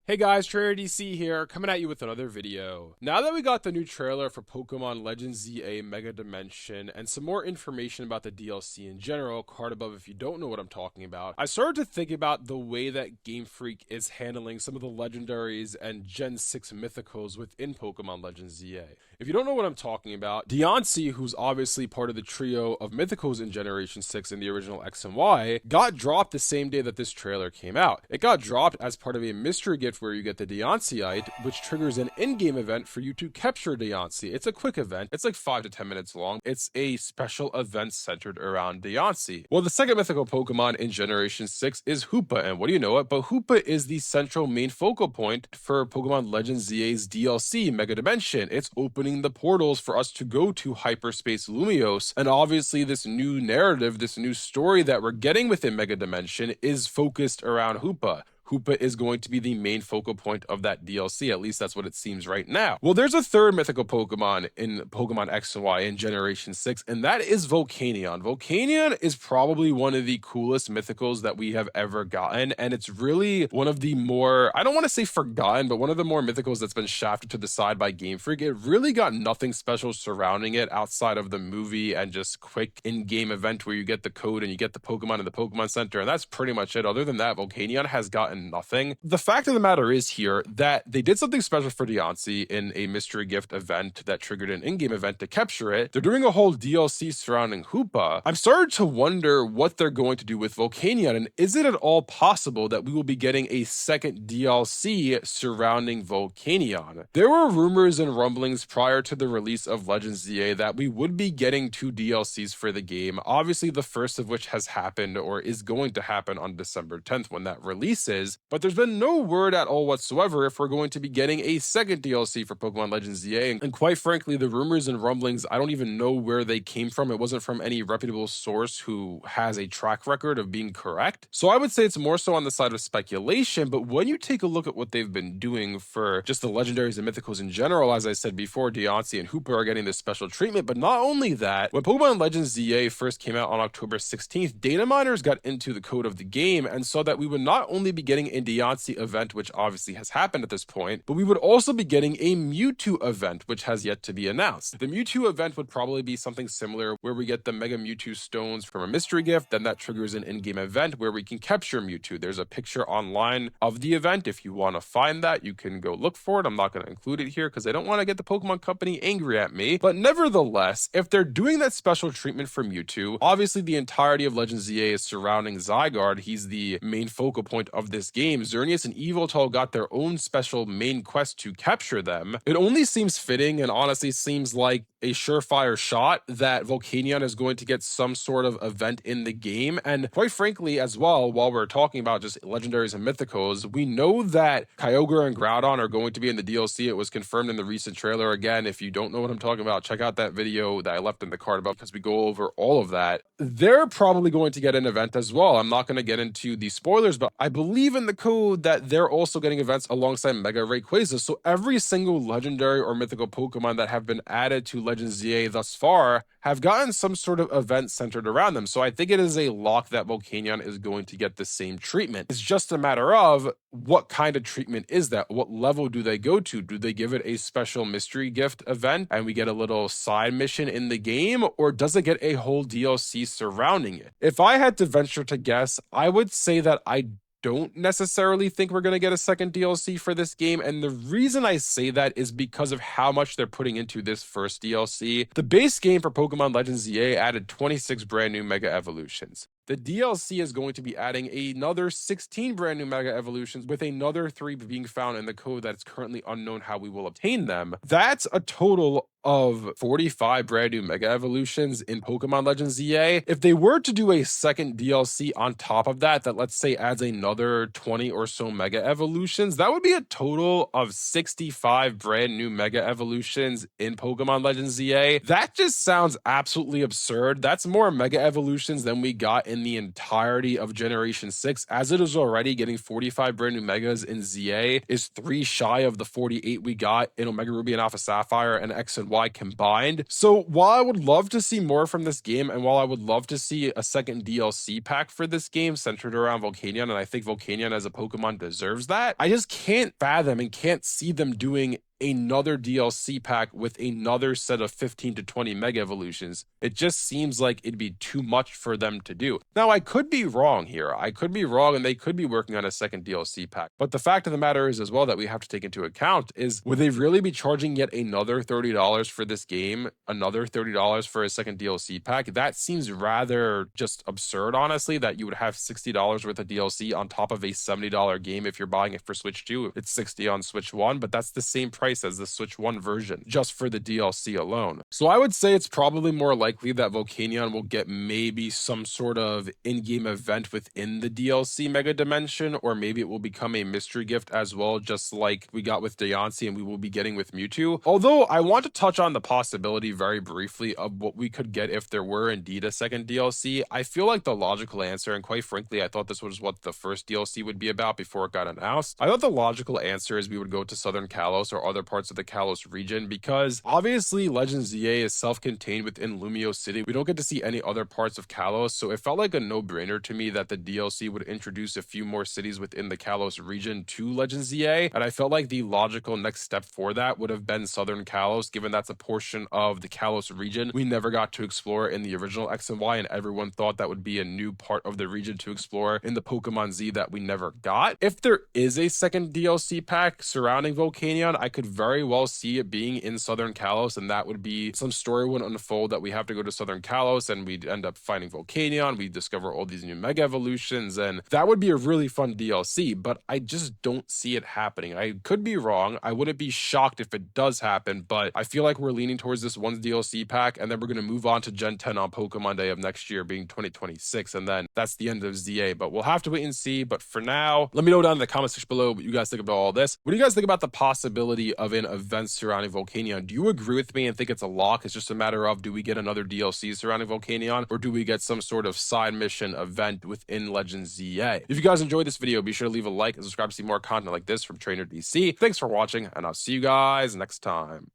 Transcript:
Hey guys, TraderDC here, coming at you with another video. Now that we got the new trailer for Pokémon Legends Z-A Mega Dimension and some more information about the DLC in general, card above if you don't know what I'm talking about, I started to think about the way that Game Freak is handling some of the legendaries and Gen 6 mythicals within Pokémon Legends Z-A. If you don't know what I'm talking about, Deontay, who's obviously part of the trio of mythicals in Generation 6 in the original X and Y, got dropped the same day that this trailer came out. It got dropped as part of a mystery gift where you get the Deontayite, which triggers an in-game event for you to capture Deontay. It's a quick event. It's like 5 to 10 minutes long. It's a special event centered around Deontay. Well, the second mythical Pokemon in Generation 6 is Hoopa, and what do you know it? But Hoopa is the central main focal point for Pokemon Legends ZA's DLC, Mega Dimension. It's opening the portals for us to go to Hyperspace Lumiose, and obviously this new narrative, this new story that we're getting within Mega Dimension is focused around Hoopa. Hoopa is going to be the main focal point of that DLC, at least that's what it seems right now. Well, there's a third mythical Pokemon in Pokemon X and Y in Generation 6, and that is Volcanion. Volcanion is probably one of the coolest mythicals that we have ever gotten, and it's really one of the more, I don't want to say forgotten, but one of the more mythicals that's been shafted to the side by Game Freak. It really got nothing special surrounding it outside of the movie and just quick in-game event where you get the code and you get the Pokemon in the Pokemon Center, and that's pretty much it. Other than that, Volcanion has gotten nothing. The fact of the matter is here that they did something special for Deontay in a mystery gift event that triggered an in-game event to capture it. They're doing a whole DLC surrounding Hoopa. I'm starting to wonder what they're going to do with Volcanion, and is it at all possible that we will be getting a second DLC surrounding Volcanion? There were rumors and rumblings prior to the release of Legends ZA that we would be getting 2 DLCs for the game, obviously the first of which has happened or is going to happen on December 10th when that releases. But there's been no word at all whatsoever if we're going to be getting a second DLC for Pokemon Legends ZA, and quite frankly, the rumors and rumblings, I don't even know where they came from. It wasn't from any reputable source who has a track record of being correct. So I would say it's more so on the side of speculation, but when you take a look at what they've been doing for just the legendaries and mythicals in general, as I said before, Deontay and Hoopa are getting this special treatment, but not only that, when Pokemon Legends ZA first came out on October 16th, data miners got into the code of the game and saw that we would not only be getting a Deontay event, which obviously has happened at this point, but we would also be getting a Mewtwo event, which has yet to be announced. The Mewtwo event would probably be something similar where we get the Mega Mewtwo stones from a mystery gift, then that triggers an in-game event where we can capture Mewtwo. There's a picture online of the event. If you want to find that, you can go look for it. I'm not going to include it here because I don't want to get the Pokemon Company angry at me, but nevertheless, if they're doing that special treatment for Mewtwo, obviously the entirety of Legends ZA is surrounding Zygarde. He's the main focal point of this game. Xerneas and Yveltal got their own special main quest to capture them. It only seems fitting and honestly seems like a surefire shot that Volcanion is going to get some sort of event in the game. And quite frankly, as well, while we're talking about just legendaries and mythicals, we know that Kyogre and Groudon are going to be in the DLC. It was confirmed in the recent trailer. Again, if you don't know what I'm talking about, check out that video that I left in the card above because we go over all of that. They're probably going to get an event as well. I'm not going to get into the spoilers, but I believe in the code that they're also getting events alongside Mega Rayquaza. So every single legendary or mythical Pokemon that have been added to Legends ZA thus far have gotten some sort of event centered around them. So I think it is a lock that Volcanion is going to get the same treatment. It's just a matter of what kind of treatment is that? What level do they go to? Do they give it a special mystery gift event and we get a little side mission in the game, or does it get a whole DLC surrounding it? If I had to venture to guess, I would say that I don't necessarily think we're going to get a second DLC for this game, and the reason I say that is because of how much they're putting into this first DLC. The base game for Pokemon Legends ZA added 26 brand new Mega Evolutions. The DLC is going to be adding another 16 brand new Mega Evolutions, with another 3 being found in the code that's currently unknown how we will obtain them. That's a total of 45 brand new Mega Evolutions in Pokemon Legends ZA. If they were to do a second DLC on top of that, that let's say adds another 20 or so Mega Evolutions, that would be a total of 65 brand new Mega Evolutions in Pokemon Legends ZA. That just sounds absolutely absurd. That's more Mega Evolutions than we got in in the entirety of Generation 6, as it is already getting 45 brand new Megas in ZA, is 3 shy of the 48 we got in Omega Ruby and Alpha Sapphire and X and Y combined. So while I would love to see more from this game, and while I would love to see a second DLC pack for this game centered around Volcanion, and I think Volcanion as a Pokemon deserves that, I just can't fathom and can't see them doing another DLC pack with another set of 15 to 20 Mega Evolutions. It just seems like it'd be too much for them to do. Now, I could be wrong here. I could be wrong, and they could be working on a second DLC pack. But the fact of the matter is as well that we have to take into account is, would they really be charging yet another $30 for this game? Another $30 for a second DLC pack? That seems rather just absurd, honestly, that you would have $60 worth of DLC on top of a $70 game if you're buying it for Switch 2. It's $60 on Switch 1, but that's the same price as the Switch 1 version, just for the DLC alone. So I would say it's probably more likely that Volcanion will get maybe some sort of in-game event within the DLC Mega Dimension, or maybe it will become a mystery gift as well, just like we got with Deontay and we will be getting with Mewtwo. Although I want to touch on the possibility very briefly of what we could get if there were indeed a second DLC. I feel like the logical answer, and quite frankly, I thought this was what the first DLC would be about before it got announced. I thought the logical answer is we would go to Southern Kalos or other parts of the Kalos region, because obviously Legends Z-A is self-contained within Lumio City. We don't get to see any other parts of Kalos, so it felt like a no-brainer to me that the DLC would introduce a few more cities within the Kalos region to Legends Z-A, and I felt like the logical next step for that would have been Southern Kalos, given that's a portion of the Kalos region we never got to explore in the original X and Y, and everyone thought that would be a new part of the region to explore in the Pokemon Z that we never got. If there is a second DLC pack surrounding Volcanion, I could very well see it being in Southern Kalos, and that would be some story would unfold that we have to go to Southern Kalos and we'd end up fighting Volcanion, we discover all these new Mega Evolutions, and that would be a really fun DLC, but I just don't see it happening. I could be wrong. I wouldn't be shocked if it does happen, but I feel like we're leaning towards this one DLC pack, and then we're going to move on to Gen 10 on Pokemon Day of next year, being 2026, and then that's the end of ZA, but we'll have to wait and see. But for now, let me know down in the comment section below what you guys think about all this. What do you guys think about the possibility of an event surrounding Volcanion? Do you agree with me and think it's a lock? It's just a matter of, do we get another DLC surrounding Volcanion, or do we get some sort of side mission event within Legends Z-A? If you guys enjoyed this video, be sure to leave a like and subscribe to see more content like this from Trainer DC. Thanks for watching, and I'll see you guys next time.